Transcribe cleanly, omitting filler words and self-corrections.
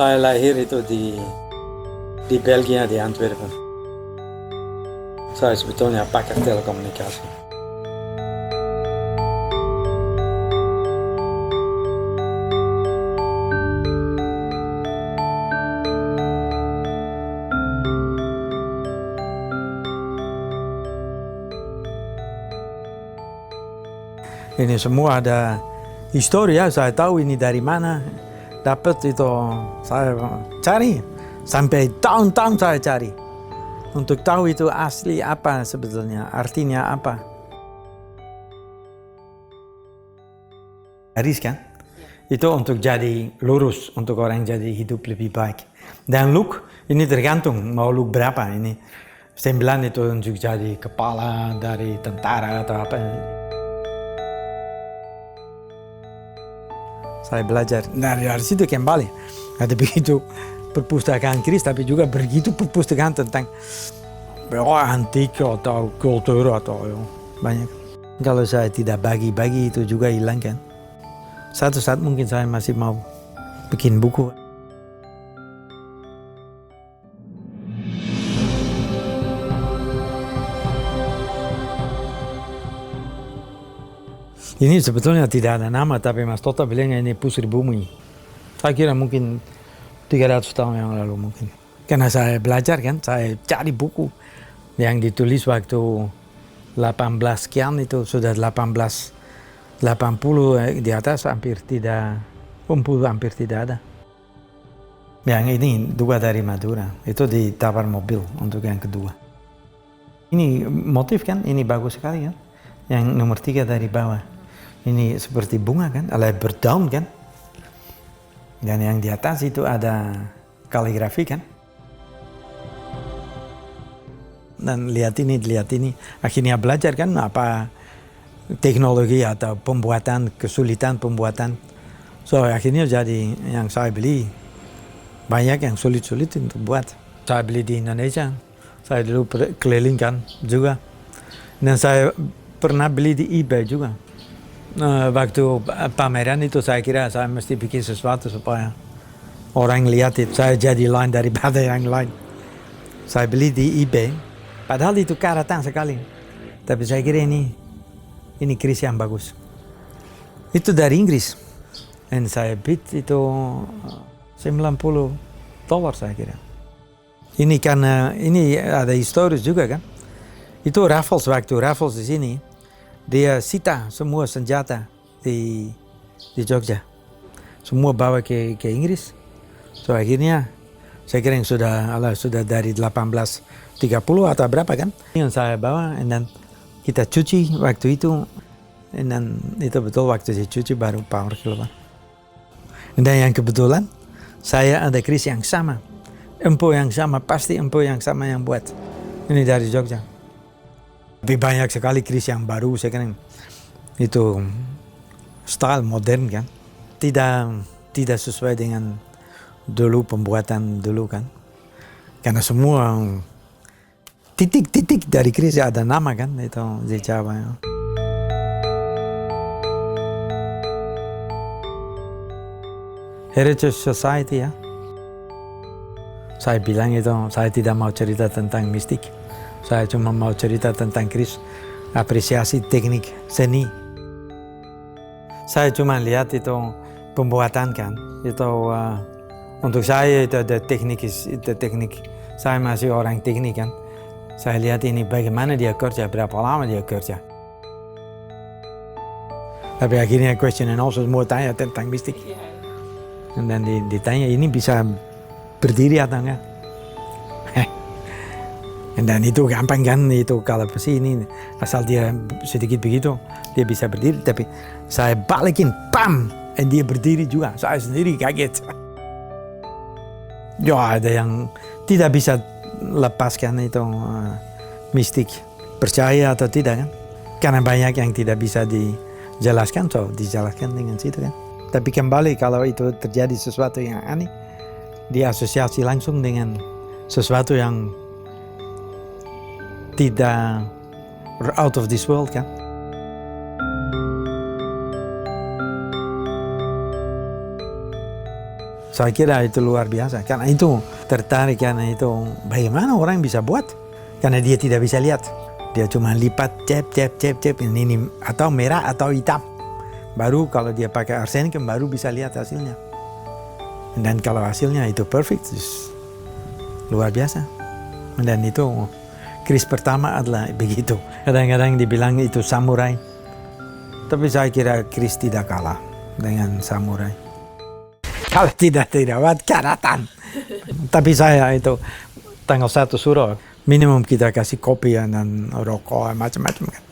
Saya lahir itu di Belgia, di Antwerpen. Saya sebetulnya pakar telekomunikasi. Ini semua ada histori ya, saya tahu ini dari mana. Dapat itu saya cari. Sampai tahun-tahun saya cari. Untuk tahu itu asli apa sebetulnya, artinya apa. Garis kan? Itu untuk jadi lurus, untuk orang jadi hidup lebih baik. Dan look, ini tergantung mau look berapa. Ini 9 itu untuk jadi kepala dari tentara atau apa. Saya belajar dari situ kembali. Ada begitu perpustakaan keris, tapi juga begitu perpustakaan tentang antik atau kultur atau banyak. Kalau saya tidak bagi-bagi itu juga hilang kan. Satu saat mungkin saya masih mau bikin buku. Ini sebetulnya tidak ada nama, tapi Mas Tota bilangnya ini pusir bumi. Saya kira mungkin 300 tahun yang lalu mungkin. Karena saya belajar kan, saya cari buku yang ditulis waktu 18 sekian itu sudah 1880 di atas hampir tidak, 60 hampir tidak ada. Yang ini dua dari Madura, itu ditawar mobil untuk yang kedua. Ini motif kan, ini bagus sekali kan. Yang nomor 3 dari bawah. Ini seperti bunga kan, ala berdaun kan. Dan yang di atas itu ada kaligrafi kan. Dan lihat ini. Akhirnya belajar kan apa teknologi atau pembuatan, kesulitan pembuatan. So akhirnya jadi yang saya beli banyak yang sulit-sulit untuk buat. Saya beli di Indonesia. Saya dulu keliling kan juga. Dan saya pernah beli di eBay juga. Waktu pameran itu saya kira saya mesti bikin sesuatu supaya orang lihat itu. Saya jadi lain daripada yang lain. Saya beli di eBay, padahal itu karatan sekali. Tapi saya kira ini keris yang bagus. Itu dari Inggris. Dan saya bid itu $90 saya kira. Ini karena ini ada historis juga kan. Itu Raffles, waktu Raffles di sini. Dia sita semua senjata di Jogja. Semua bawa ke Inggris. So akhirnya saya kira yang sudah dari 1830 atau berapa kan. Yang saya bawa dan kita cuci waktu itu. Dan itu betul waktu saya cuci baru power keluar. Dan yang kebetulan saya ada keris yang sama. Empu yang sama, pasti empu yang sama yang buat. Ini dari Jogja. Lebih banyak sekali keris yang baru sekarang. Itu style modern kan. Tidak sesuai dengan dulu pembuatan dulu kan. Karena semua titik-titik dari keris ada nama kan. Itu di Jawa. Heritage Society ya. Saya bilang itu saya tidak mau cerita tentang mistik. Saya cuma mau cerita tentang keris, apresiasi teknik seni. Saya cuma lihat itu pembuatan kan. Itu untuk saya itu ada teknik. Saya masih orang teknik kan. Saya lihat ini bagaimana dia kerja, berapa lama dia kerja. Tapi akhirnya question and answer semua tanya tentang mistik. Dan ditanya ini bisa berdiri atau enggak. Dan itu gampang kan, itu kalau besi ini asal dia sedikit begitu dia bisa berdiri. Tapi saya balikin, pam, dan dia berdiri juga. Saya sendiri kaget. Ya ada yang tidak bisa lepaskan itu mistik, percaya atau tidak kan? Karena banyak yang tidak bisa dijelaskan, so dijelaskan dengan situ kan. Tapi kembali kalau itu terjadi sesuatu yang aneh, diasosiasi langsung dengan sesuatu yang tidak out of this world kan. Saya kira itu luar biasa. Karena itu tertarik, karena itu bagaimana orang bisa buat? Karena dia tidak bisa lihat. Dia cuma lipat, cep, ini atau merah atau hitam. Baru kalau dia pakai arsenik baru bisa lihat hasilnya. Dan kalau hasilnya itu perfect, luar biasa. Dan itu kris pertama adalah begitu. Kadang-kadang dibilang itu samurai. Tapi saya kira kris tidak kalah dengan samurai. Kalau tidak buat karatan. Tapi saya itu tanggal 1 Suro minimum kita kasih kopi dan rokok macam-macam kan.